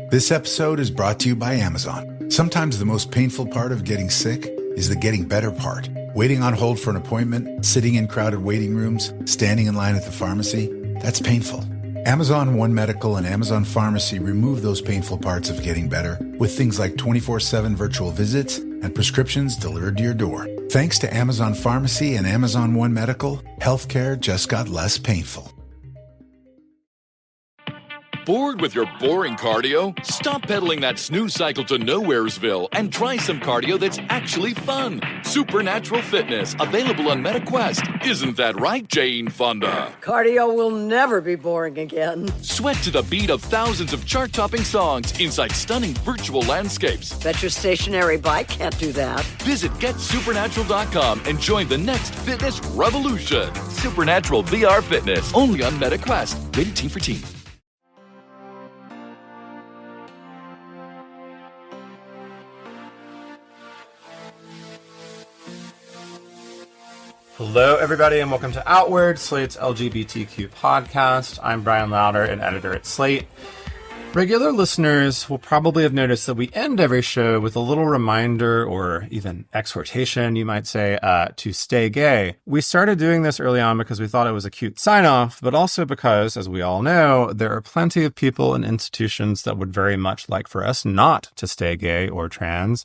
This episode is brought to you by Amazon. Sometimes the most painful part of getting sick is the getting better part. Waiting on hold for an appointment, sitting in crowded waiting rooms, standing in line at the pharmacy, that's painful. Amazon One Medical and Amazon Pharmacy remove those painful parts of getting better with things like 24/7 virtual visits and prescriptions delivered to your door. Thanks to Amazon Pharmacy and Amazon One Medical, healthcare just got less painful. Bored with your boring cardio? Stop pedaling that snooze cycle to Nowheresville and try some cardio that's actually fun. Supernatural Fitness, available on MetaQuest. Isn't that right, Jane Fonda? Cardio will never be boring again. Sweat to the beat of thousands of chart-topping songs inside stunning virtual landscapes. Bet your stationary bike can't do that. Visit GetSupernatural.com and join the next fitness revolution. Supernatural VR Fitness, only on MetaQuest. Rated Teen for Teen. Hello, everybody, and welcome to Outward, Slate's LGBTQ podcast. I'm Bryan Lowder, an editor at Slate. Regular listeners will probably have noticed that we end every show with a little reminder, or even exhortation, you might say, to stay gay. We started doing this early on because we thought it was a cute sign-off, but also because, as we all know, there are plenty of people and institutions that would very much like for us not to stay gay or trans,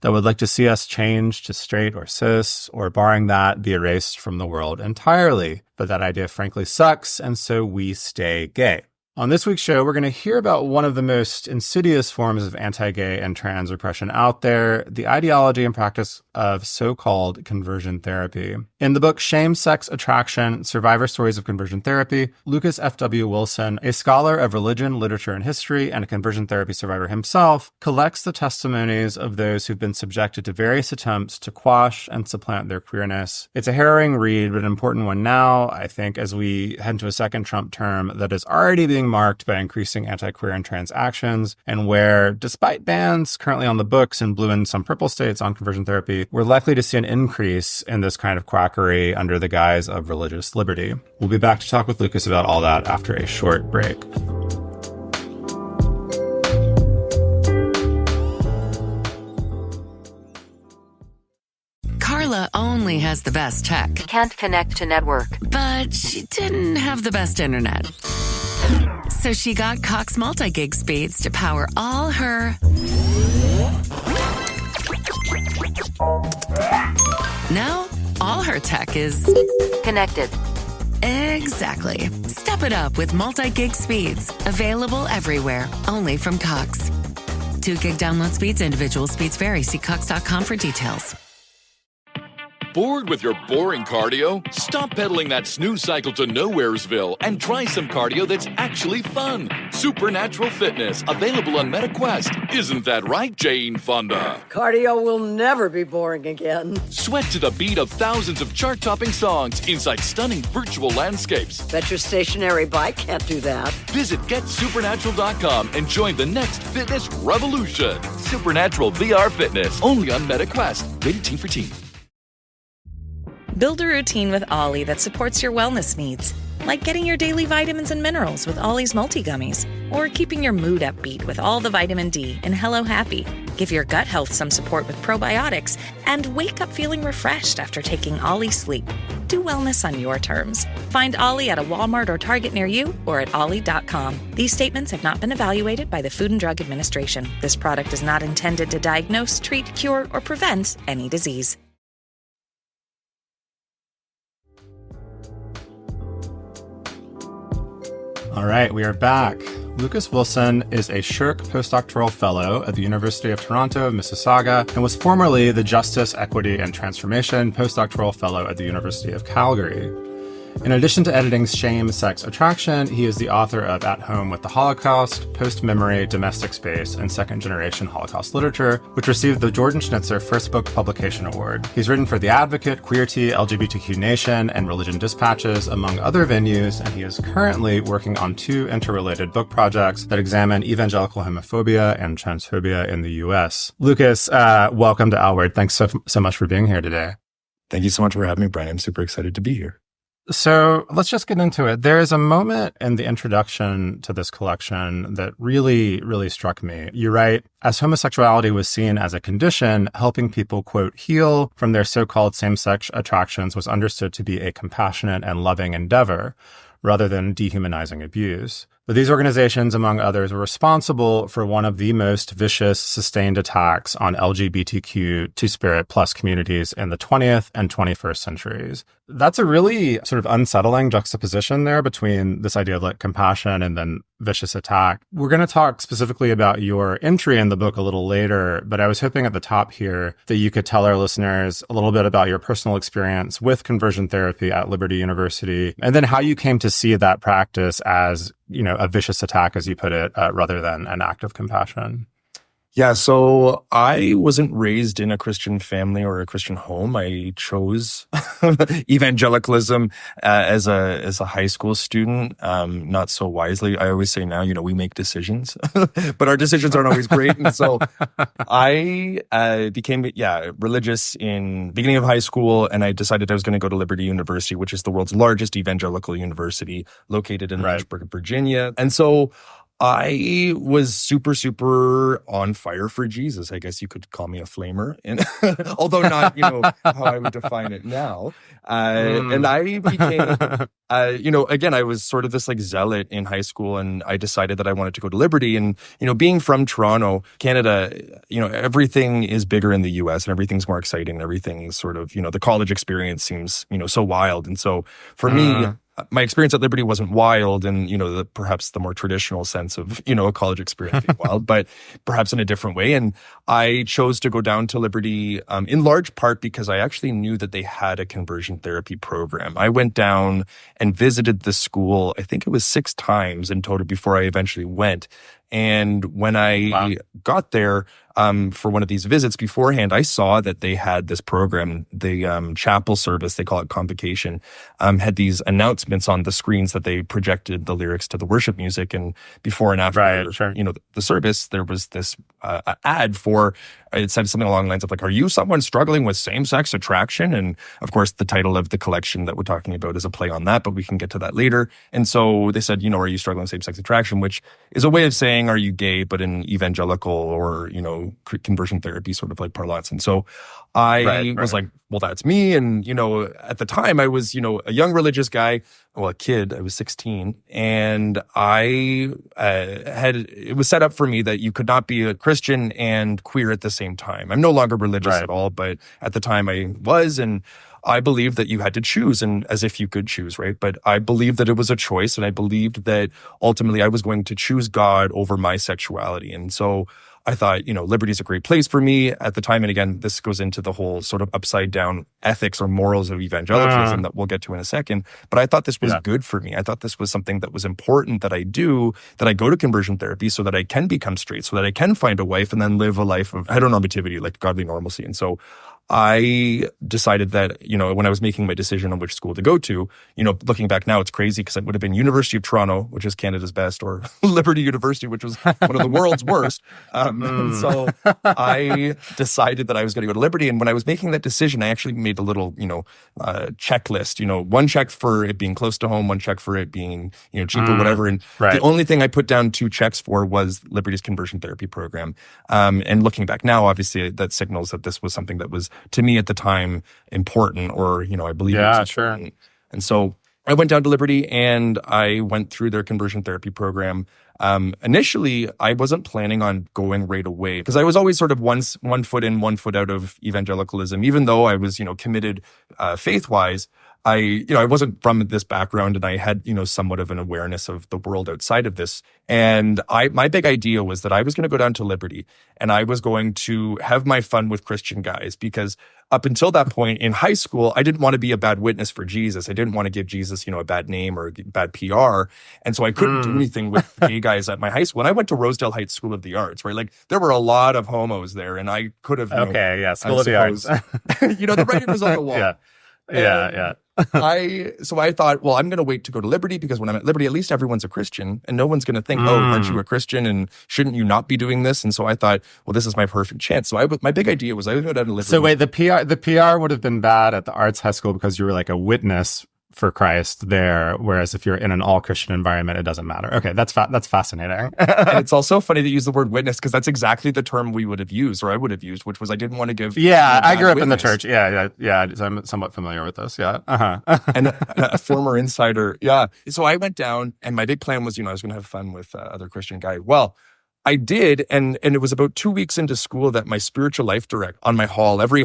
that would like to see us change to straight or cis, or barring that, be erased from the world entirely. But that idea frankly sucks, and so we stay gay. On this week's show, we're going to hear about one of the most insidious forms of anti-gay and trans repression out there, the ideology and practice of so-called conversion therapy. In the book Shame, Sex, Attraction, Survivor Stories of Conversion Therapy, Lucas F.W. Wilson, a scholar of religion, literature, and history, and a conversion therapy survivor himself, collects the testimonies of those who've been subjected to various attempts to quash and supplant their queerness. It's a harrowing read, but an important one now, I think, as we head into a second Trump term that is already being marked by increasing anti-queer and trans actions, and where, despite bans currently on the books in blue and some purple states on conversion therapy, we're likely to see an increase in this kind of quackery under the guise of religious liberty. We'll be back to talk with Lucas about all that after a short break. Carla only has the best tech. Can't connect to network. But she didn't have the best internet. So she got Cox multi-gig speeds to power all her... Now, all her tech is... connected. Exactly. Step it up with multi-gig speeds. Available everywhere. Only from Cox. 2 gig download speeds. Individual speeds vary. See Cox.com for details. Bored with your boring cardio? Stop pedaling that snooze cycle to Nowheresville and try some cardio that's actually fun. Supernatural Fitness, available on MetaQuest. Isn't that right, Jane Fonda? Cardio will never be boring again. Sweat to the beat of thousands of chart-topping songs inside stunning virtual landscapes. Bet your stationary bike can't do that. Visit GetSupernatural.com and join the next fitness revolution. Supernatural VR Fitness, only on MetaQuest. Rated Teen for Teen. Build a routine with Ollie that supports your wellness needs, like getting your daily vitamins and minerals with Ollie's multi-gummies, or keeping your mood upbeat with all the vitamin D in Hello Happy. Give your gut health some support with probiotics, and wake up feeling refreshed after taking Ollie Sleep. Do wellness on your terms. Find Ollie at a Walmart or Target near you, or at ollie.com. These statements have not been evaluated by the Food and Drug Administration. This product is not intended to diagnose, treat, cure, or prevent any disease. All right, we are back. Lucas Wilson is a Shirk postdoctoral fellow at the University of Toronto, Mississauga, and was formerly the Justice, Equity, and Transformation postdoctoral fellow at the University of Calgary. In addition to editing Shame, Sex, Attraction, he is the author of At Home with the Holocaust, Post-Memory, Domestic Space, and Second-Generation Holocaust Literature, which received the Jordan Schnitzer First Book Publication Award. He's written for The Advocate, Queerty, LGBTQ Nation, and Religion Dispatches, among other venues, and he is currently working on 2 interrelated book projects that examine evangelical homophobia and transphobia in the U.S. Lucas, welcome to Outward. Thanks so much for being here today. Thank you so much for having me, Brian. I'm super excited to be here. So let's just get into it. There is a moment in the introduction to this collection that really, really struck me. You write, as homosexuality was seen as a condition, helping people, quote, heal from their so-called same-sex attractions was understood to be a compassionate and loving endeavor, rather than dehumanizing abuse. But these organizations, among others, were responsible for one of the most vicious, sustained attacks on LGBTQ Two-Spirit plus communities in the 20th and 21st centuries. That's a really sort of unsettling juxtaposition there between this idea of like compassion and then vicious attack. We're going to talk specifically about your entry in the book a little later, but I was hoping at the top here that you could tell our listeners a little bit about your personal experience with conversion therapy at Liberty University, and then how you came to see that practice as, you know, a vicious attack, as you put it, rather than an act of compassion. Yeah, so I wasn't raised in a Christian family or a Christian home. I chose evangelicalism as a high school student, not so wisely. I always say now, you know, we make decisions, but our decisions aren't always great. And so I became, religious in beginning of high school, and I decided I was going to go to Liberty University, which is the world's largest evangelical university located in Lynchburg, Virginia. And so I was super, super on fire for Jesus. I guess you could call me a flamer, and although not, you know, how I would define it now. And I became, again, I was sort of this like zealot in high school, and I decided that I wanted to go to Liberty. And, you know, being from Toronto, Canada, you know, everything is bigger in the US and everything's more exciting. And everything's sort of, you know, the college experience seems, you know, so wild. And so for me, my experience at Liberty wasn't wild in, you know, perhaps the more traditional sense of, you know, a college experience being wild, but perhaps in a different way. And I chose to go down to Liberty in large part because I actually knew that they had a conversion therapy program. I went down and visited the school, I think it was 6 times in total before I eventually went. And when I got there for one of these visits beforehand, I saw that they had this program, the chapel service, they call it convocation, had these announcements on the screens that they projected the lyrics to the worship music. And before and after, you know, the service, there was this ad for, it said something along the lines of like, are you someone struggling with same-sex attraction? And of course, the title of the collection that we're talking about is a play on that, but we can get to that later. And so they said, you know, are you struggling with same-sex attraction? Which is a way of saying, are you gay, but in evangelical or, you know, conversion therapy sort of like parlance. And so I was like, well, that's me. And, you know, at the time I was, you know, a young religious guy, well, a kid, I was 16. And it was set up for me that you could not be a Christian and queer at the same time. I'm no longer religious at all, but at the time I was, and I believed that you had to choose, and as if you could choose, right? But I believed that it was a choice, and I believed that ultimately I was going to choose God over my sexuality. And so I thought, you know, Liberty is a great place for me at the time. And again, this goes into the whole sort of upside down ethics or morals of evangelicalism that we'll get to in a second. But I thought this was good for me. I thought this was something that was important that I do, that I go to conversion therapy so that I can become straight, so that I can find a wife and then live a life of heteronormativity, like godly normalcy. And so I decided that, you know, when I was making my decision on which school to go to, you know, looking back now, it's crazy because it would have been University of Toronto, which is Canada's best, or Liberty University, which was one of the world's worst. And so I decided that I was going to go to Liberty. And when I was making that decision, I actually made a little, you know, checklist, you know, one check for it being close to home, one check for it being, you know, cheap or whatever. And the only thing I put down 2 checks for was Liberty's conversion therapy program. And looking back now, obviously that signals that this was something that was, to me at the time, important, or, you know, I believe it was important. And so I went down to Liberty and I went through their conversion therapy program. Initially, I wasn't planning on going right away because I was always sort of one foot in, 1 foot out of evangelicalism, even though I was, you know, committed faith-wise. I wasn't from this background, and I had, you know, somewhat of an awareness of the world outside of this. And my big idea was that I was going to go down to Liberty and I was going to have my fun with Christian guys, because up until that point in high school, I didn't want to be a bad witness for Jesus. I didn't want to give Jesus, you know, a bad name or bad PR. And so I couldn't do anything with gay guys at my high school. And I went to Rosedale Heights School of the Arts, right? Like there were a lot of homos there, and I could have, School of the Arts. You know, the writing was on the wall. Yeah. So I thought, well, I'm going to wait to go to Liberty, because when I'm at Liberty, at least everyone's a Christian and no one's going to think, oh, aren't you a Christian and shouldn't you not be doing this? And so I thought, well, this is my perfect chance. So my big idea was I would go down to Liberty. So wait, the PR would have been bad at the arts high school because you were like a witness for Christ there, whereas if you're in an all-Christian environment, it doesn't matter. Okay, that's fascinating. And it's also funny to use the word witness, because that's exactly the term we would have used, or I would have used, which was I didn't want to give. I grew up in the church. Yeah. So I'm somewhat familiar with this. Yeah. And a former insider. Yeah. So I went down, and my big plan was, I was going to have fun with other Christian guy. Well, I did, and it was about 2 weeks into school that my spiritual life director on my every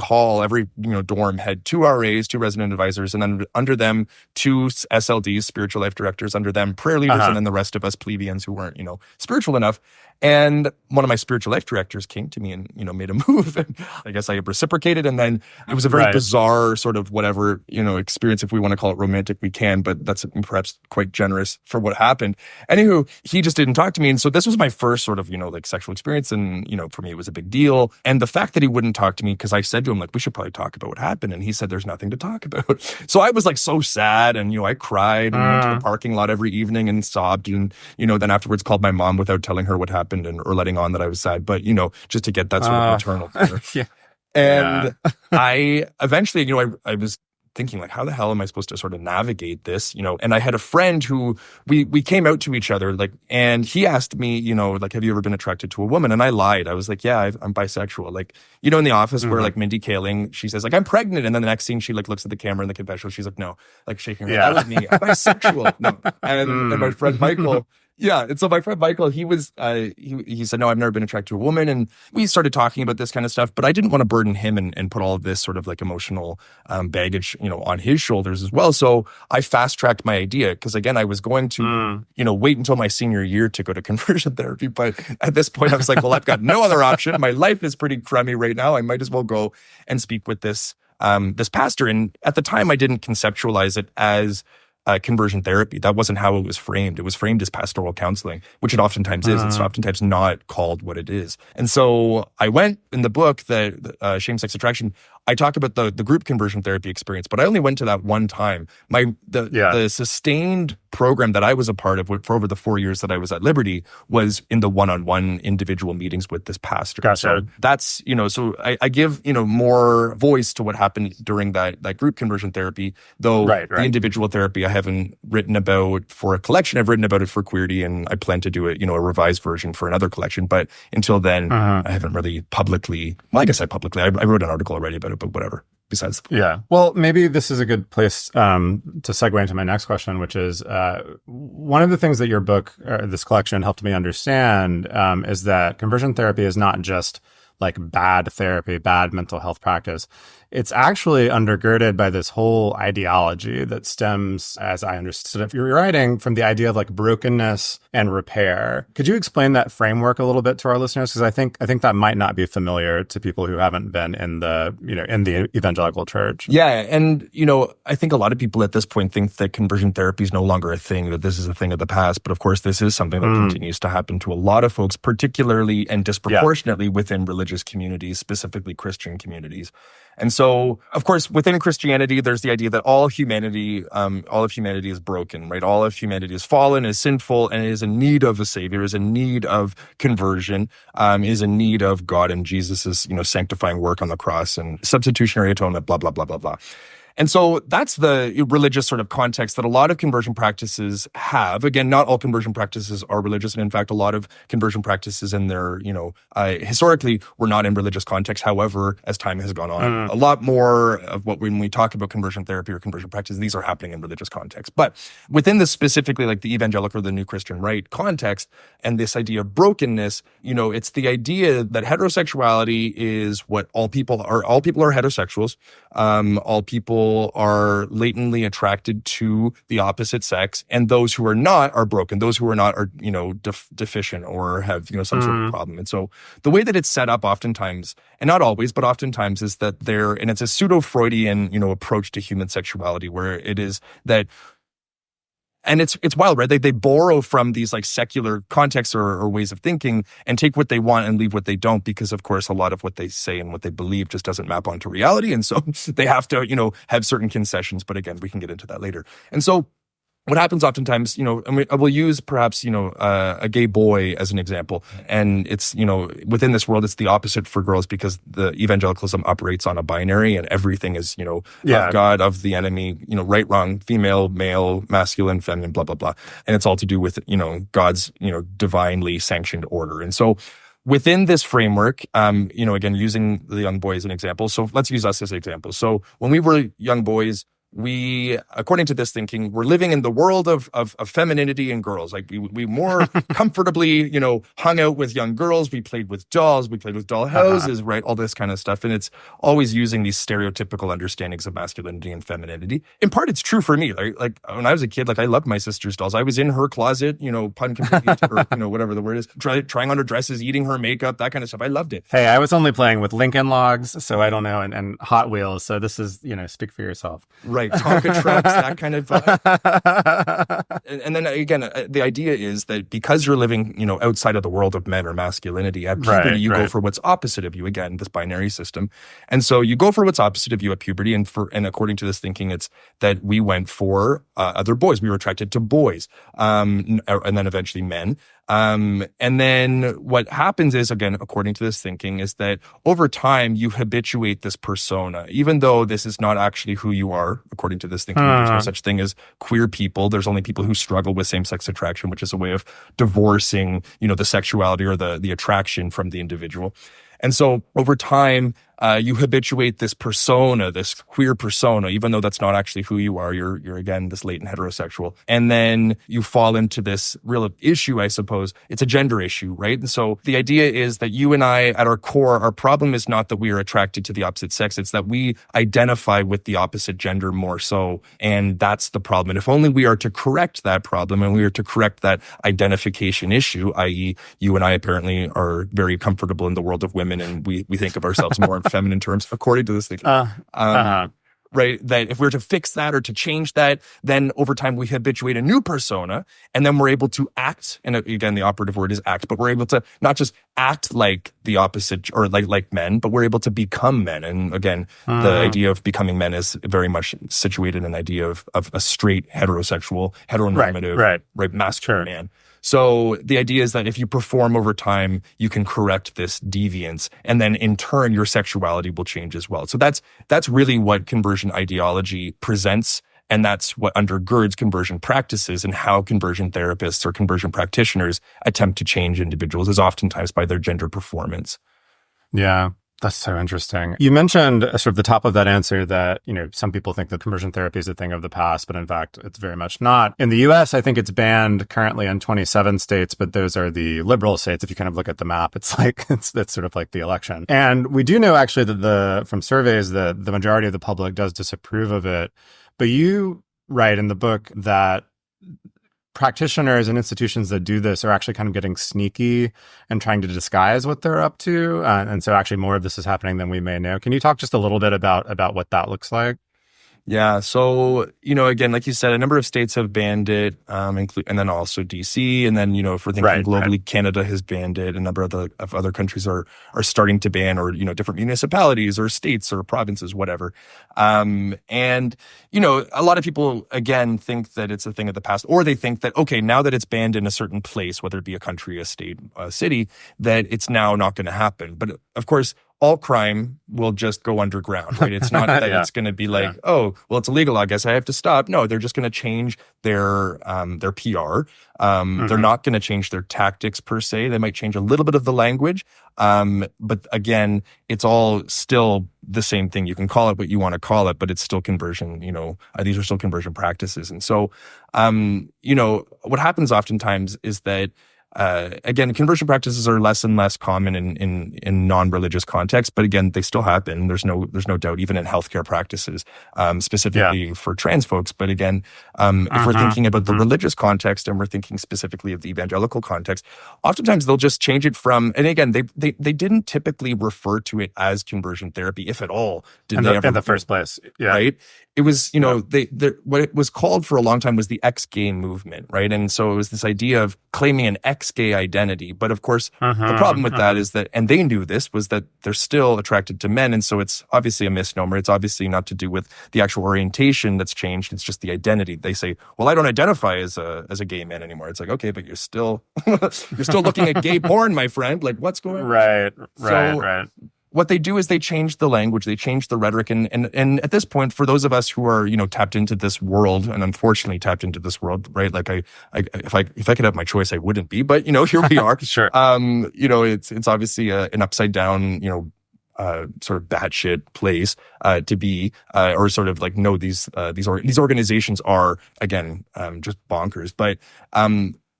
dorm had 2 RAs, 2 resident advisors, and then under them 2 SLDs, spiritual life directors, under them prayer leaders, and then the rest of us plebeians who weren't, spiritual enough. And one of my spiritual life directors came to me and, made a move. And I guess I reciprocated. And then it was a very bizarre sort of whatever, experience, if we want to call it romantic, we can, but that's perhaps quite generous for what happened. Anywho, he just didn't talk to me. And so this was my first sort of, sexual experience. And, for me, it was a big deal. And the fact that he wouldn't talk to me, because I said to him, we should probably talk about what happened. And he said, there's nothing to talk about. So I was so sad. And, I cried and went to the parking lot every evening and sobbed. And, then afterwards called my mom without telling her what happened or letting on that I was sad. But, just to get that sort of maternal care. Yeah. And I eventually, I was thinking how the hell am I supposed to sort of navigate this, and I had a friend who we came out to each other, and he asked me, have you ever been attracted to a woman? And I lied. I was like, I'm bisexual. In the office where Mindy Kaling, she says I'm pregnant. And then the next scene, she looks at the camera in the confessional. She's like, no, shaking her head. That was me. I'm bisexual. No. And my friend Michael, yeah. And so my friend Michael, he was, he said, no, I've never been attracted to a woman. And we started talking about this kind of stuff, but I didn't want to burden him and put all of this sort of emotional baggage, on his shoulders as well. So I fast tracked my idea, because again, I was going to, wait until my senior year to go to conversion therapy. But at this point, I was like, well, I've got no other option. My life is pretty crummy right now. I might as well go and speak with this pastor. And at the time, I didn't conceptualize it as conversion therapy. That wasn't how it was framed. It was framed as pastoral counseling, which it oftentimes is. It's oftentimes not called what it is. And so I went in the book, the Shame, Sex, Attraction, I talk about the group conversion therapy experience, but I only went to that one time. The sustained program that I was a part of for over the 4 years that I was at Liberty was in the one-on-one individual meetings with this pastor. Gotcha. So that's, so I give, more voice to what happened during that group conversion therapy, though the individual therapy I haven't written about for a collection. I've written about it for Queerty, and I plan to do it, a revised version for another collection. But until then, I haven't really publicly, I wrote an article already about it, but whatever. Besides, well, maybe this is a good place to segue into my next question, which is one of the things that your book, this collection, helped me understand is that conversion therapy is not just bad therapy, bad mental health practice. It's actually undergirded by this whole ideology that stems, as I understood it, your writing, from the idea of brokenness and repair. Could you explain that framework a little bit to our listeners? Because I think that might not be familiar to people who haven't been in the evangelical church. Yeah, and I think a lot of people at this point think that conversion therapy is no longer a thing, that this is a thing of the past. But of course, this is something that continues to happen to a lot of folks, particularly and disproportionately within religious communities, specifically Christian communities. And so, of course, within Christianity, there's the idea that all of humanity is broken, right? All of humanity is fallen, is sinful, and is in need of a savior, is in need of conversion, is in need of God and Jesus's, sanctifying work on the cross and substitutionary atonement, blah, blah, blah, blah, blah. And so that's the religious sort of context that a lot of conversion practices have. Again, not all conversion practices are religious. And in fact, a lot of conversion practices in their, historically were not in religious context. However, as time has gone on, a lot more of when we talk about conversion therapy or conversion practice, these are happening in religious context. But within this specifically, the evangelical or the new Christian right context, and this idea of brokenness, it's the idea that heterosexuality is what all people are. All people are heterosexuals. All people are latently attracted to the opposite sex, and those who are not are broken. Those who are not are, deficient or have, some sort of problem. And so the way that it's set up oftentimes, and not always, but oftentimes, is that and it's a pseudo-Freudian, approach to human sexuality, where it is that, and it's wild, right? They borrow from these secular contexts or ways of thinking and take what they want and leave what they don't, because of course a lot of what they say and what they believe just doesn't map onto reality. And so they have to, have certain concessions. But again, we can get into that later. And so what happens oftentimes, I will use perhaps, a gay boy as an example. And it's, within this world, it's the opposite for girls because the evangelicalism operates on a binary and everything is, of God, of the enemy, right, wrong, female, male, masculine, feminine, blah, blah, blah. And it's all to do with, God's, divinely sanctioned order. And so within this framework, again, using the young boy as an example. So let's use us as an example. So when we were young boys, we, according to this thinking, we're living in the world of femininity and girls. Like we more comfortably, hung out with young girls. We played with dolls. We played with doll houses, right? All this kind of stuff. And it's always using these stereotypical understandings of masculinity and femininity. In part, it's true for me. Like when I was a kid, I loved my sister's dolls. I was in her closet, pun complete, or whatever the word is, trying on her dresses, eating her makeup, that kind of stuff. I loved it. Hey, I was only playing with Lincoln Logs, so I don't know, and Hot Wheels. So this is, speak for yourself. Right, Tonka trucks, that kind of and then again, the idea is that because you're living, outside of the world of men or masculinity, at puberty you go for what's opposite of you. Again, this binary system, and so you go for what's opposite of you at puberty. And according to this thinking, it's that we went for other boys. We were attracted to boys, and then eventually men. And then what happens is, again, according to this thinking, is that over time you habituate this persona, even though this is not actually who you are. According to this thinking, there's no such thing as queer people. There's only people who struggle with same-sex attraction, which is a way of divorcing, the sexuality or the attraction from the individual. And so over time, you habituate this persona, this queer persona, even though that's not actually who you are. You're again, this latent heterosexual. And then you fall into this real issue, I suppose. It's a gender issue, right? And so the idea is that you and I, at our core, our problem is not that we are attracted to the opposite sex. It's that we identify with the opposite gender more so. And that's the problem. And if only we are to correct that problem and we are to correct that identification issue, i.e. you and I apparently are very comfortable in the world of women and we think of ourselves more in feminine terms, according to this thing. Right? That if we're to fix that or to change that, then over time we habituate a new persona and then we're able to act. And again, the operative word is act, but we're able to not just act like the opposite or like men, but we're able to become men. And again, the idea of becoming men is very much situated in an idea of a straight heterosexual, heteronormative, right masculine man. So the idea is that if you perform over time, you can correct this deviance, and then in turn, your sexuality will change as well. So that's really what conversion ideology presents, and that's what undergirds conversion practices and how conversion therapists or conversion practitioners attempt to change individuals is oftentimes by their gender performance. Yeah. That's so interesting. You mentioned sort of the top of that answer that, some people think that conversion therapy is a thing of the past, but in fact, it's very much not. In the US, I think it's banned currently in 27 states, but those are the liberal states. If you kind of look at the map, it's like, that's sort of like the election. And we do know actually that from surveys, the majority of the public does disapprove of it. But you write in the book that practitioners and institutions that do this are actually kind of getting sneaky and trying to disguise what they're up to. And so actually more of this is happening than we may know. Can you talk just a little bit about what that looks like? Yeah. So, again, like you said, a number of states have banned it, and then also DC. And then, if we're thinking globally, Canada has banned it. A number of other countries are starting to ban, or, different municipalities or states or provinces, whatever. And, a lot of people, again, think that it's a thing of the past, or they think that, okay, now that it's banned in a certain place, whether it be a country, a state, a city, that it's now not going to happen. But of course, all crime will just go underground, right? It's not that it's going to be like, oh, well, it's illegal, I guess I have to stop. No, they're just going to change their PR. They're not going to change their tactics per se. They might change a little bit of the language. But again, it's all still the same thing. You can call it what you want to call it, but it's still conversion, these are still conversion practices. And so, what happens oftentimes is that again, conversion practices are less and less common in non-religious contexts, but again, they still happen. There's no doubt, even in healthcare practices, specifically for trans folks. But again, if we're thinking about the religious context and we're thinking specifically of the evangelical context, oftentimes they'll just change it from. And again, they didn't typically refer to it as conversion therapy, if at all. In the first place, right? it was, what it was called for a long time was the ex-gay movement, right? And so it was this idea of claiming an ex-gay identity. But of course, the problem with that is that, and they knew this, was that they're still attracted to men. And so it's obviously a misnomer. It's obviously not to do with the actual orientation that's changed. It's just the identity. They say, well, I don't identify as a gay man anymore. It's like, okay, but you're still looking at gay porn, my friend. Like, what's going on? Right. What they do is they change the language, they change the rhetoric, and at this point, for those of us who are tapped into this world, and unfortunately tapped into this world, right? Like if I could have my choice, I wouldn't be, but here we are. Sure. It's obviously an upside down, sort of batshit place to be, or sort of like no, these organizations are again just bonkers, but.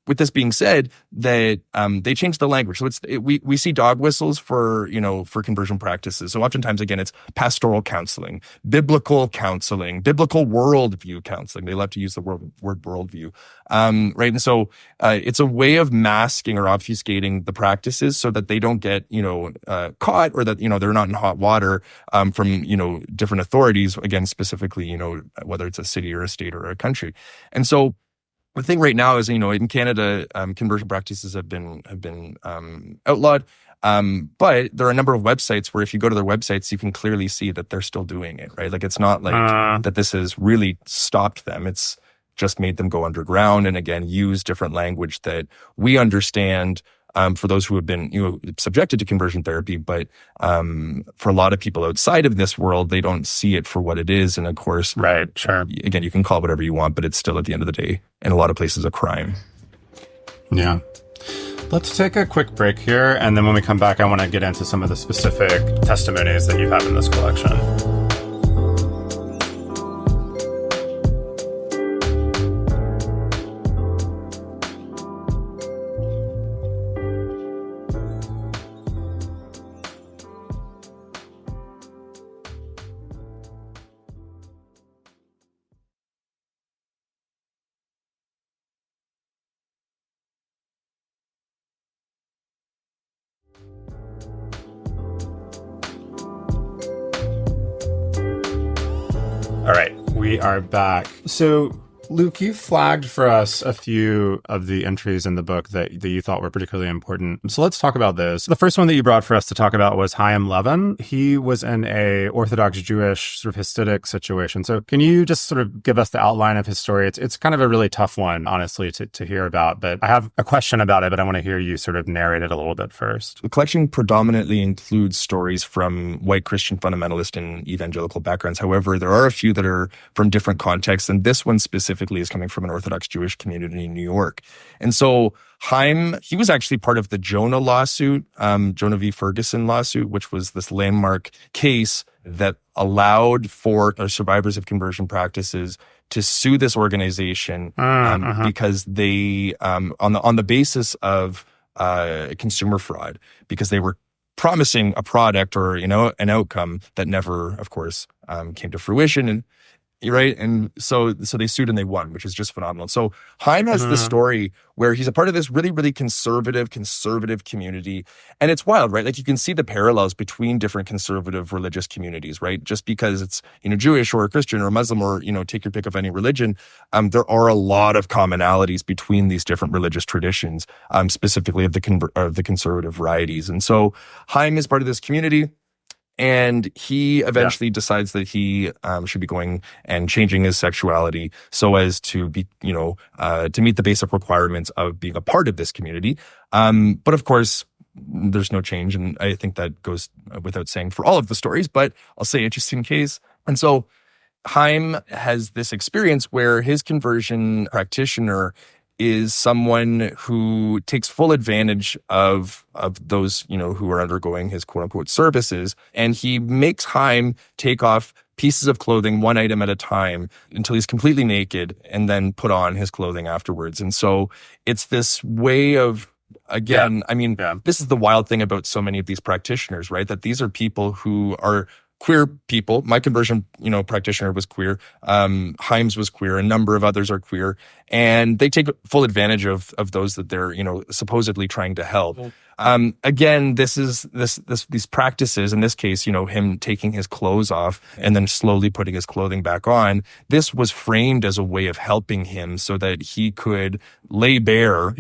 With this being said, that they changed the language, so we see dog whistles for conversion practices. So oftentimes, again, it's pastoral counseling, biblical worldview counseling. They love to use the word worldview, right? And so it's a way of masking or obfuscating the practices so that they don't get caught, or that they're not in hot water from different authorities. Again, specifically, whether it's a city or a state or a country, and so. The thing right now is, in Canada, conversion practices have been outlawed, but there are a number of websites where if you go to their websites, you can clearly see that they're still doing it, right? Like it's not like that this has really stopped them. It's just made them go underground and again use different language that we understand. For those who have been subjected to conversion therapy, but for a lot of people outside of this world, they don't see it for what it is. And of course, right, sure. Again, you can call it whatever you want, but it's still at the end of the day, in a lot of places, a crime. Yeah. Let's take a quick break here, and then when we come back, I want to get into some of the specific testimonies that you have in this collection. All right, we are back. So, Luke, you flagged for us a few of the entries in the book that you thought were particularly important. So let's talk about those. The first one that you brought for us to talk about was Chaim Levin. He was in a Orthodox Jewish sort of Hasidic situation. So can you just sort of give us the outline of his story? It's kind of a really tough one, honestly, to hear about. But I have a question about it, but I want to hear you sort of narrate it a little bit first. The collection predominantly includes stories from white Christian fundamentalist and evangelical backgrounds. However, there are a few that are from different contexts, and this one specifically is coming from an Orthodox Jewish community in New York. And so Chaim, he was actually part of the Jonah lawsuit, Jonah v. Ferguson lawsuit, which was this landmark case that allowed for survivors of conversion practices to sue this organization because they, on the basis of consumer fraud, because they were promising a product or an outcome that never, of course, came to fruition. And right. And so they sued and they won, which is just phenomenal. So Chaim has this story where he's a part of this really, really conservative community. And it's wild, right? Like you can see the parallels between different conservative religious communities, right? Just because it's, Jewish or a Christian or a Muslim or, take your pick of any religion, there are a lot of commonalities between these different religious traditions, specifically of the conservative varieties. And so Chaim is part of this community. And he eventually decides that he should be going and changing his sexuality so as to be, to meet the basic requirements of being a part of this community. But of course, there's no change. And I think that goes without saying for all of the stories, but I'll say it just in case. And so Chaim has this experience where his conversion practitioner is someone who takes full advantage of those, who are undergoing his quote unquote services. And he makes Chaim take off pieces of clothing one item at a time until he's completely naked and then put on his clothing afterwards. And so it's this way of, again, this is the wild thing about so many of these practitioners, right? That these are people who are queer people. My conversion, practitioner was queer. Chaim's was queer. A number of others are queer. And they take full advantage of those that they're, supposedly trying to help. Again, these practices, in this case, him taking his clothes off and then slowly putting his clothing back on, this was framed as a way of helping him so that he could lay bare,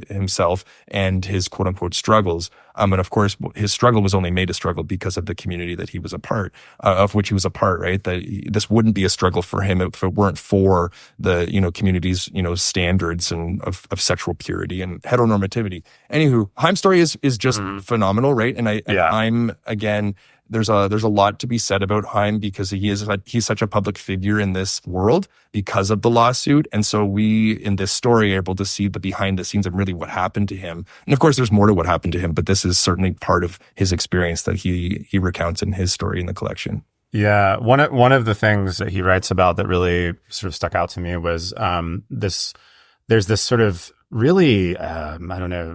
himself and his quote unquote struggles. And of course, his struggle was only made a struggle because of the community that he was a part of, which he was a part, right? That this wouldn't be a struggle for him if it weren't for the, community's, standards and of sexual purity and heteronormativity. Anywho, Haim's story is just phenomenal, right? And I'm, again, there's a lot to be said about Haim because he's such a public figure in this world because of the lawsuit. And so we, in this story, are able to see the behind the scenes and really what happened to him. And of course, there's more to what happened to him, but this is certainly part of his experience that he recounts in his story in the collection. Yeah. One of the things that he writes about that really sort of stuck out to me was there's this sort of really,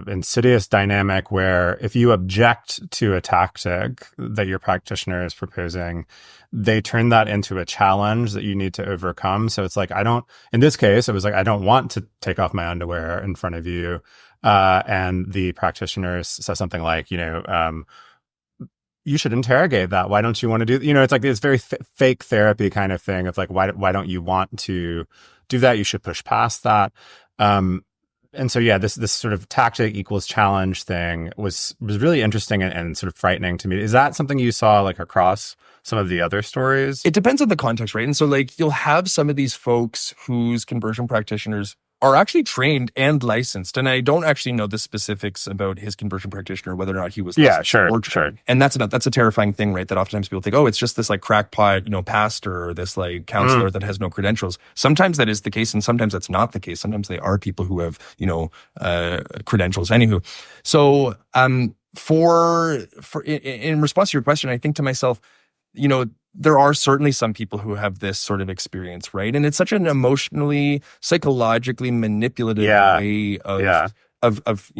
insidious dynamic where if you object to a tactic that your practitioner is proposing, they turn that into a challenge that you need to overcome. So it's like, in this case, it was like, I don't want to take off my underwear in front of you. And the practitioner says something like, you should interrogate that. Why don't you want to do, it's like this very fake therapy kind of thing of like, why don't you want to do that? You should push past that. And so, this sort of tactic equals challenge thing was really interesting and sort of frightening to me. Is that something you saw like across some of the other stories? It depends on the context, right? And so like you'll have some of these folks whose conversion practitioners are actually trained and licensed. And I don't actually know the specifics about his conversion practitioner, whether or not he was licensed or trained. And that's a terrifying thing, right? That oftentimes people think, oh, it's just this like crackpot, pastor or this like counselor that has no credentials. Sometimes that is the case, and sometimes that's not the case. Sometimes they are people who have, credentials. Anywho, so in response to your question, I think to myself, there are certainly some people who have this sort of experience, right? And it's such an emotionally, psychologically manipulative way of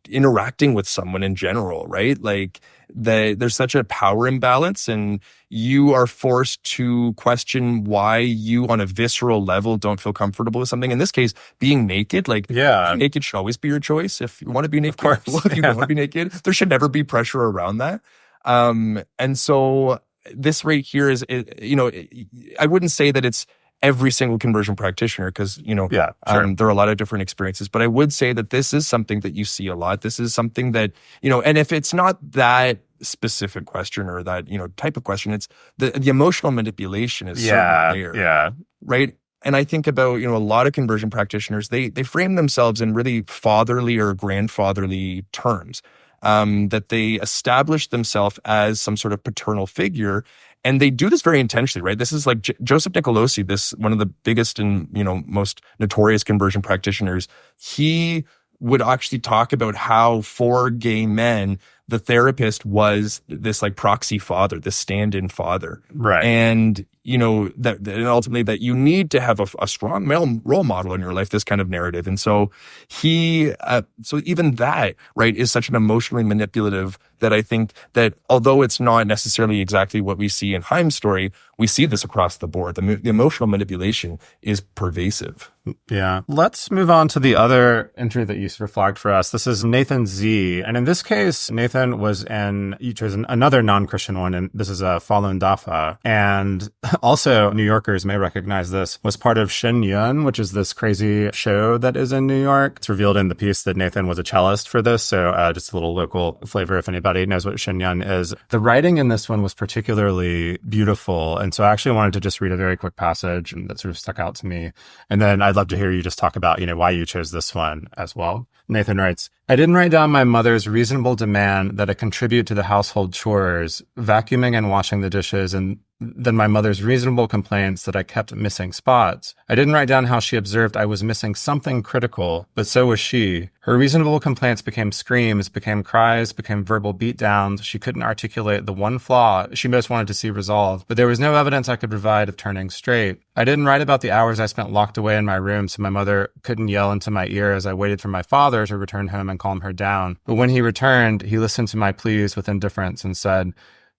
interacting with someone in general, right? Like there's such a power imbalance, and you are forced to question why you, on a visceral level, don't feel comfortable with something. In this case, being naked, being naked should always be your choice. If you want to be naked, of course. If you don't want to be naked, there should never be pressure around that. And so this right here is, I wouldn't say that it's every single conversion practitioner because, there are a lot of different experiences, but I would say that this is something that you see a lot. This is something that, and if it's not that specific question or that, type of question, it's the emotional manipulation is certainly there. Yeah. Right. And I think about, a lot of conversion practitioners, they frame themselves in really fatherly or grandfatherly terms. That they establish themselves as some sort of paternal figure. And they do this very intentionally, right? This is like Joseph Nicolosi, one of the biggest and, most notorious conversion practitioners. He would actually talk about how for gay men, the therapist was this like proxy father, this stand-in father. Right. And, that ultimately that you need to have a strong male role model in your life, this kind of narrative. And so so even that, right, is such an emotionally manipulative that I think that although it's not necessarily exactly what we see in Haim's story, we see this across the board. The emotional manipulation is pervasive. Yeah. Let's move on to the other entry that you sort of flagged for us. This is Nathan Z. And in this case, Nathan you chose another non-Christian one, and this is Falun Dafa. And also, New Yorkers may recognize this, was part of Shin Yun, which is this crazy show that is in New York. It's revealed in the piece that Nathan was a cellist for this. So just a little local flavor if anybody knows what Shin Yun is. The writing in this one was particularly beautiful. And so I actually wanted to just read a very quick passage that sort of stuck out to me. And then I'd love to hear you just talk about, why you chose this one as well. Nathan writes, I didn't write down my mother's reasonable demand that I contribute to the household chores, vacuuming and washing the dishes, and then my mother's reasonable complaints that I kept missing spots. I didn't write down how she observed I was missing something critical, but so was she. Her reasonable complaints became screams, became cries, became verbal beatdowns. She couldn't articulate the one flaw she most wanted to see resolved, but there was no evidence I could provide of turning straight. I didn't write about the hours I spent locked away in my room so my mother couldn't yell into my ear as I waited for my father to return home and calm her down. But when he returned, he listened to my pleas with indifference and said,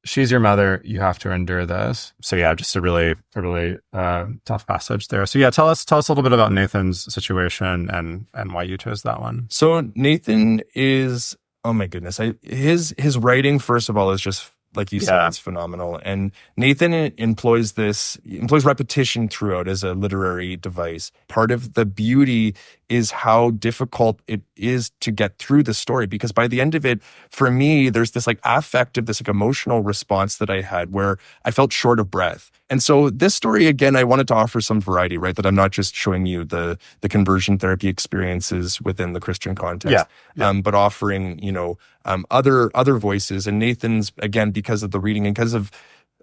she's your mother. You have to endure this. So yeah, just a really tough passage there. So yeah, tell us a little bit about Nathan's situation and why you chose that one. So Nathan is Oh my goodness. His writing, first of all, is just, like you said, it's phenomenal. And Nathan employs repetition throughout as a literary device. Part of the beauty is how difficult it is to get through the story, because by the end of it, for me, there's this like affective, this like emotional response that I had where I felt short of breath. And so this story, again, I wanted to offer some variety, right? That I'm not just showing you the conversion therapy experiences within the Christian context, but offering, other voices. And Nathan's, again, because of the reading and because of,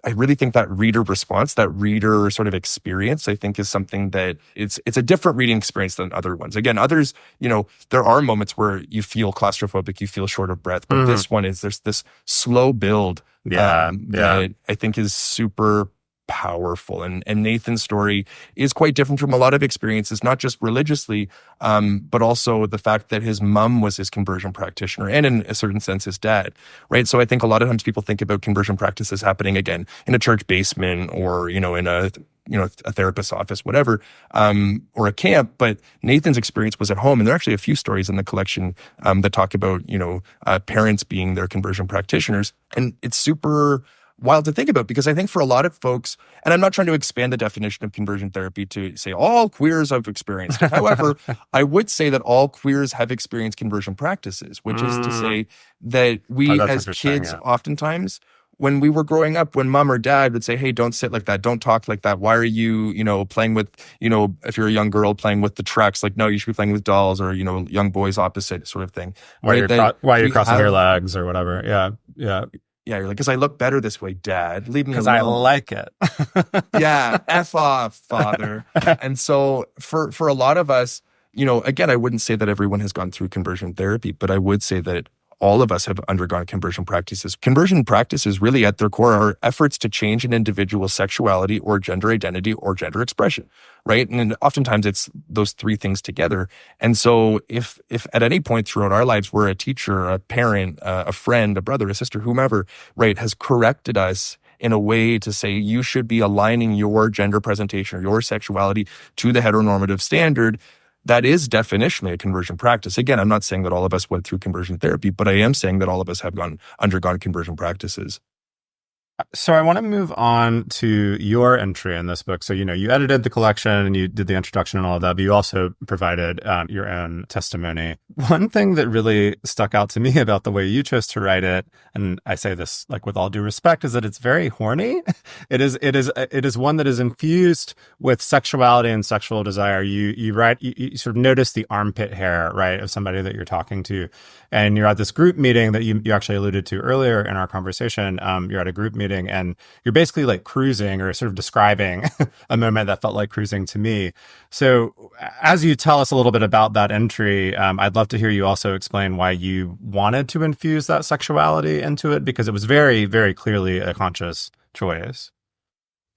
I really think that reader response, that reader sort of experience, I think is something that it's a different reading experience than other ones. Again, others, there are moments where you feel claustrophobic, you feel short of breath, but this one there's this slow build that I think is super powerful. And Nathan's story is quite different from a lot of experiences, not just religiously, but also the fact that his mom was his conversion practitioner and in a certain sense his dad, right? So I think a lot of times people think about conversion practices happening again in a church basement or, in a therapist's office, whatever, or a camp. But Nathan's experience was at home. And there are actually a few stories in the collection that talk about, parents being their conversion practitioners. And it's super wild to think about, because I think for a lot of folks, and I'm not trying to expand the definition of conversion therapy to say all queers have experienced it. However, I would say that all queers have experienced conversion practices, which is to say that we as kids, oftentimes, when we were growing up, when mom or dad would say, hey, don't sit like that, don't talk like that, why are you, playing with, if you're a young girl playing with the trucks, like, no, you should be playing with dolls, or, young boys opposite sort of thing. Why are you crossing your legs or whatever. Yeah, you're like, because I look better this way, Dad. Leave me alone. Because I like it. Yeah, F off, Father. And so for a lot of us, again, I wouldn't say that everyone has gone through conversion therapy, but I would say that all of us have undergone conversion practices. Conversion practices really at their core are efforts to change an individual's sexuality or gender identity or gender expression, right? And oftentimes it's those three things together. And so if at any point throughout our lives, we're a teacher, a parent, a friend, a brother, a sister, whomever, right, has corrected us in a way to say you should be aligning your gender presentation or your sexuality to the heteronormative standard, that is definitionally a conversion practice. Again, I'm not saying that all of us went through conversion therapy, but I am saying that all of us have undergone conversion practices. So I want to move on to your entry in this book. So, you edited the collection and you did the introduction and all of that, but you also provided your own testimony. One thing that really stuck out to me about the way you chose to write it, and I say this like with all due respect, is that it's very horny. It is one that is infused with sexuality and sexual desire. You sort of notice the armpit hair, right, of somebody that you're talking to. And you're at this group meeting that you actually alluded to earlier in our conversation. You're at a group meeting and you're basically like cruising or sort of describing a moment that felt like cruising to me. So as you tell us a little bit about that entry, I'd love to hear you also explain why you wanted to infuse that sexuality into it, because it was very, very clearly a conscious choice.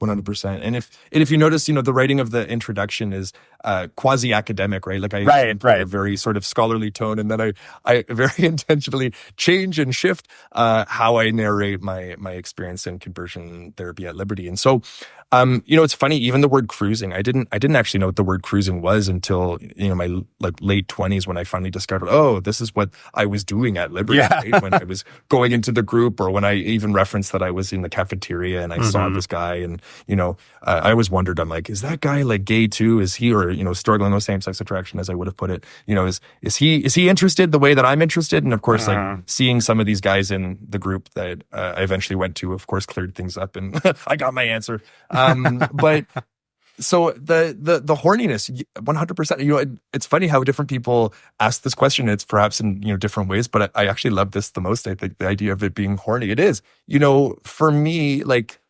100%. And if you notice, the writing of the introduction is quasi-academic, right? Like right. A very sort of scholarly tone, and then I very intentionally change and shift how I narrate my experience in conversion therapy at Liberty. And so, it's funny, even the word cruising, I didn't actually know what the word cruising was until my late 20s, when I finally discovered, oh, this is what I was doing at Liberty, right? When I was going into the group, or when I even referenced that I was in the cafeteria and I saw this guy, and I always wondered, I'm like, is that guy like gay too? Is he, or struggling with same-sex attraction, as I would have put it? Is he interested the way that I'm interested? And of course, like seeing some of these guys in the group that I eventually went to, of course, cleared things up, and I got my answer. But so the horniness, 100%. It's funny how different people ask this question. It's perhaps in different ways, but I actually love this the most. I think the idea of it being horny, it is. For me, like,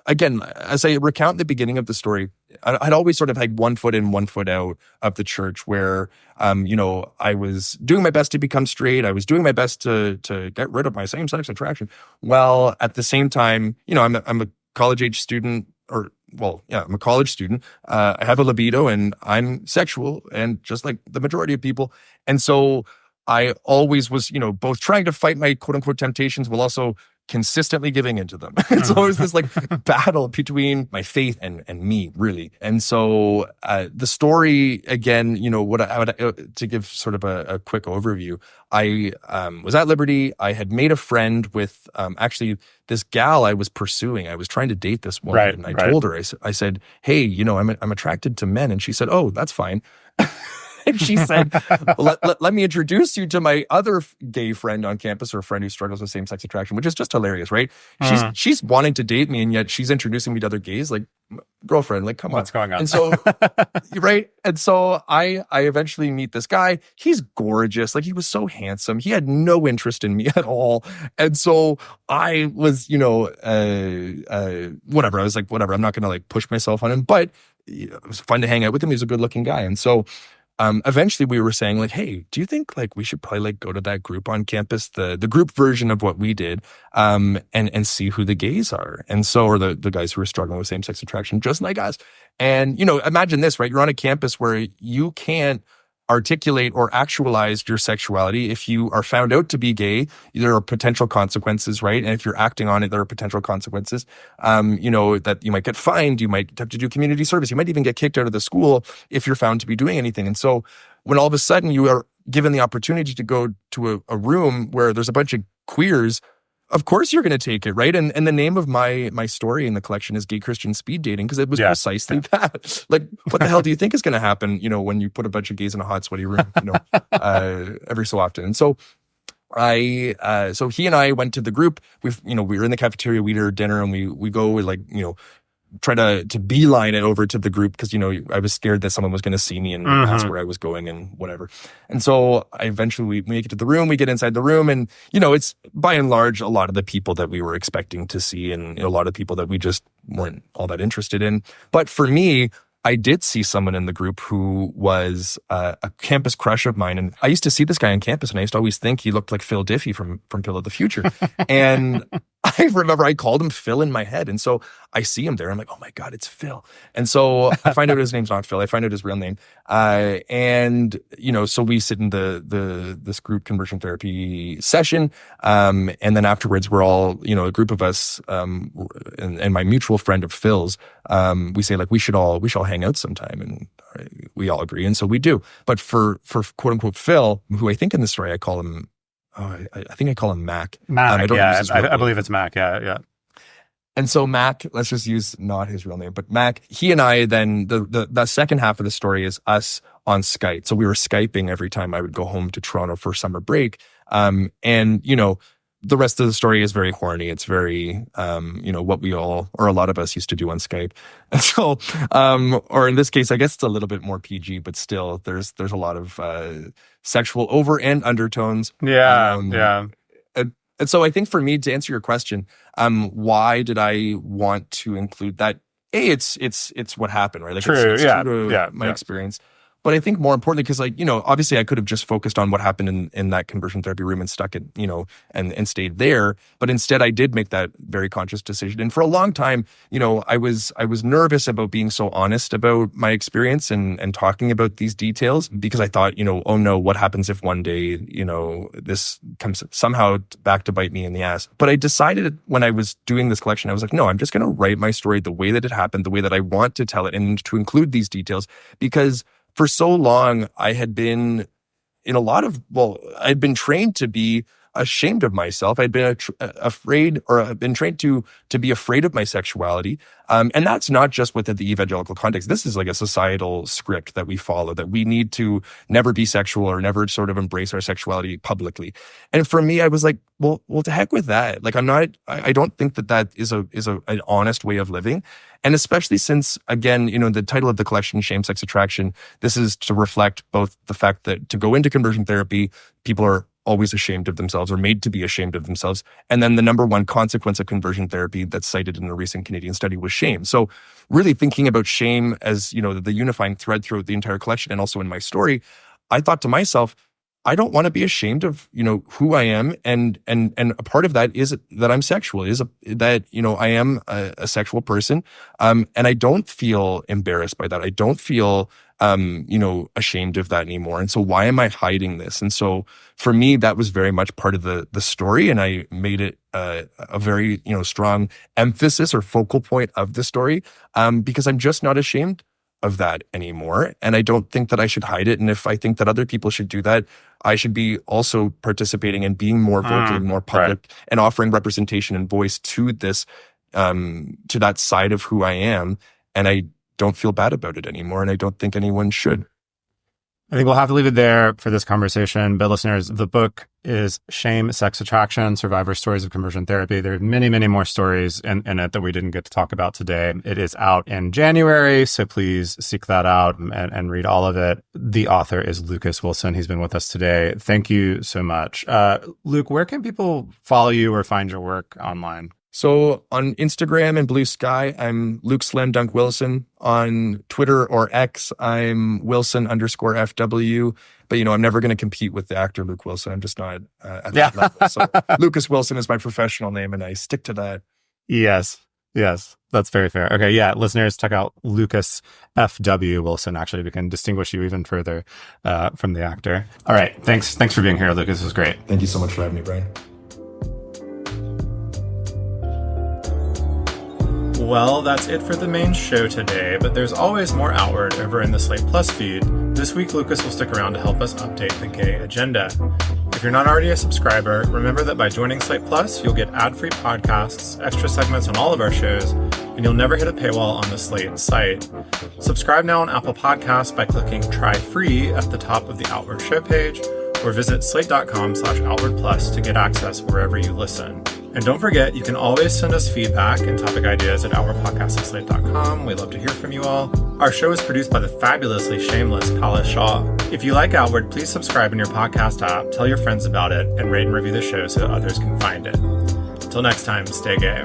again, as I recount the beginning of the story, I'd always sort of had 1 foot in, 1 foot out of the church, where, I was doing my best to become straight. I was doing my best to get rid of my same-sex attraction. Well, at the same time, I'm a college-age student, I'm a college student. I have a libido and I'm sexual, and just like the majority of people. And so I always was, both trying to fight my quote unquote temptations while also consistently giving into them. It's always this like battle between my faith and me, really. And so the story, again, you know, what I would, to give sort of a quick overview, I was at Liberty. I had made a friend with actually this gal I was pursuing. I was trying to date this woman, and I told her, I said, hey, you know, I'm attracted to men. And she said, oh, that's fine. And she said, let me introduce you to my other gay friend on campus, or a friend who struggles with same-sex attraction, which is just hilarious, right? She's wanting to date me, and yet she's introducing me to other gays. Like, girlfriend, like, come on. What's going on? And so, right? And so I eventually meet this guy. He's gorgeous. Like, he was so handsome. He had no interest in me at all. And so I was, you know, whatever. I was like, whatever. I'm not going to like push myself on him, but it was fun to hang out with him. He was a good looking guy. And so eventually we were saying like, hey, do you think like we should probably like go to that group on campus, the group version of what we did, and see who the gays are. And so, or the guys who are struggling with same-sex attraction, just like us. And, you know, imagine this, right? You're on a campus where you can't articulate or actualize your sexuality. If you are found out to be gay, there are potential consequences, right? And if you're acting on it, there are potential consequences. You know, that you might get fined, you might have to do community service, you might even get kicked out of the school if you're found to be doing anything. And so when all of a sudden you are given the opportunity to go to a room where there's a bunch of queers, of course you're going to take it, right? And the name of my story in the collection is Gay Christian Speed Dating, because it was precisely that. Like, what the hell do you think is going to happen, you know, when you put a bunch of gays in a hot, sweaty room, you know, every so often. And so so he and I went to the group. We were in the cafeteria, we ate dinner, and we go like, you know, try to beeline it over to the group, because, you know, I was scared that someone was going to see me and ask where I was going and whatever. And so we make it to the room, we get inside the room, and, you know, it's by and large a lot of the people that we were expecting to see, and a lot of people that we just weren't all that interested in. But for me, I did see someone in the group who was a campus crush of mine. And I used to see this guy on campus, and I used to always think he looked like Phil Diffie from Phil of the Future. And I remember I called him Phil in my head. And so I see him there. I'm like, oh my God, it's Phil. And so I find out his name's not Phil. I find out his real name. And, you know, so we sit in this group conversion therapy session. And then afterwards, we're all, you know, a group of us, and my mutual friend of Phil's, we say like, we should all hang out sometime. And we all agree. And so we do. But for quote unquote Phil, who I think in the story I call him, I think I call him Mac. Mac, I believe it's Mac, yeah. And so Mac, let's just use not his real name, but Mac, he and I then, the second half of the story is us on Skype. So we were Skyping every time I would go home to Toronto for summer break. And, you know, the rest of the story is very horny. It's very, you know, what we all, or a lot of us used to do on Skype. And so, or in this case, I guess it's a little bit more PG, but still there's a lot of, sexual over and undertones. Yeah. And so I think for me, to answer your question, why did I want to include that? It's what happened, right? Like, true, it's true to my experience. But I think more importantly, because like, you know, obviously I could have just focused on what happened in that conversion therapy room and stuck it, you know, and stayed there. But instead I did make that very conscious decision. And for a long time, you know, I was nervous about being so honest about my experience and talking about these details, because I thought, you know, oh no, what happens if one day, you know, this comes somehow back to bite me in the ass. But I decided when I was doing this collection, I was like, no, I'm just going to write my story the way that it happened, the way that I want to tell it, and to include these details, because for so long, I had been I'd been trained to be ashamed of myself. I'd been afraid, or I've been trained to be afraid of my sexuality. And that's not just within the evangelical context. This is like a societal script that we follow, that we need to never be sexual or never sort of embrace our sexuality publicly. And for me, I was like, well, to heck with that. Like, I don't think that is an honest way of living. And especially since, again, you know, the title of the collection, Shame, Sex, Attraction, this is to reflect both the fact that to go into conversion therapy, people are always ashamed of themselves, or made to be ashamed of themselves. And then the number one consequence of conversion therapy that's cited in a recent Canadian study was shame. So really thinking about shame as, you know, the unifying thread throughout the entire collection and also in my story, I thought to myself, I don't want to be ashamed of, who I am. And a part of that is that I'm sexual, that, I am a sexual person. And I don't feel embarrassed by that. I don't feel, ashamed of that anymore. And so why am I hiding this? And so for me, that was very much part of the story. And I made it a very, strong emphasis or focal point of the story, because I'm just not ashamed of that anymore. And I don't think that I should hide it. And if I think that other people should do that, I should be also participating and being more vocal and more public and offering representation and voice to this, to that side of who I am. And I don't feel bad about it anymore. And I don't think anyone should. I think we'll have to leave it there for this conversation. But listeners, the book is Shame, Sex Attraction, Survivor Stories of Conversion Therapy. There are many, many more stories in it that we didn't get to talk about today. It is out in January, so please seek that out and read all of it. The author is Lucas Wilson. He's been with us today. Thank you so much. Luke, where can people follow you or find your work online? So on Instagram and Blue Sky, I'm Luke Slam Dunk Wilson. On Twitter or X, I'm Wilson_FW. But, I'm never going to compete with the actor Luke Wilson. I'm just not at that level. So Lucas Wilson is my professional name, and I stick to that. Yes, that's very fair. Okay, yeah, listeners, check out Lucas F.W. Wilson. Actually, we can distinguish you even further from the actor. All right, thanks for being here, Lucas. This was great. Thank you so much for having me, Brian. Well, that's it for the main show today, but there's always more Outward over in the Slate Plus feed. This week, Lucas will stick around to help us update the gay agenda. If you're not already a subscriber, remember that by joining Slate Plus, you'll get ad-free podcasts, extra segments on all of our shows, and you'll never hit a paywall on the Slate site. Subscribe now on Apple Podcasts by clicking Try Free at the top of the Outward show page, or visit slate.com/outwardplus to get access wherever you listen. And don't forget, you can always send us feedback and topic ideas at outwardpodcast@slate.com. We love to hear from you all. Our show is produced by the fabulously shameless Palace Shaw. If you like Outward, please subscribe in your podcast app, tell your friends about it, and rate and review the show so that others can find it. Until next time, stay gay.